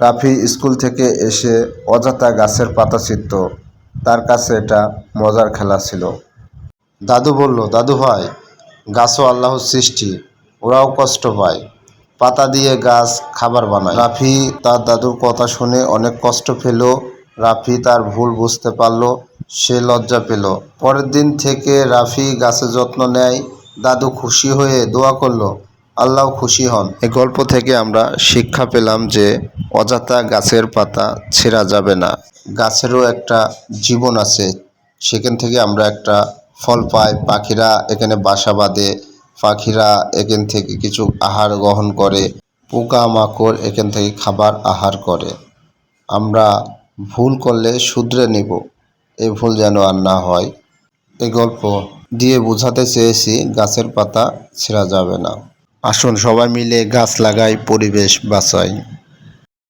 Rafi school থেকে এসে অযথা গাছের পাতা ছিঁড়ত। তার কাছে এটা মজার খেলা ছিল। দাদু বলল, দাদু ভাই, গাছও আল্লাহর সৃষ্টি, ওরাও কষ্ট পায়। পাতা দিয়ে গাছ খাবার বানায়। রাফি তার দাদুর কথা শুনে অনেক কষ্ট পেল। রাফি তার ভুল বুঝতে পারল, সে লজ্জা পেল। পরের দিন থেকে রাফি গাছের যত্ন নেয়। দাদু খুশি হয়ে দোয়া করল, আল্লাহ খুশি হন। এই গল্প থেকে আমরা শিক্ষা পেলাম যে অযথা গাছের পাতা ছেঁড়া যাবে না। গাছেরও একটা জীবন আছে, সেখান থেকে আমরা একটা ফল পাই। পাখিরা এখানে বাসা বাঁধে, পাখিরা এখান থেকে কিছু আহার গ্রহণ করে, পোকামাকড় এখান থেকে খাবার আহার করে। আমরা ভুল করলে শুধরে নেব, এই ভুল যেন আর না হয়। এই গল্প দিয়ে বোঝাতে চেয়েছি গাছের পাতা ছেঁড়া যাবে না। আসুন সবাই মিলে গাছ লাগাই, পরিবেশ বাঁচাই।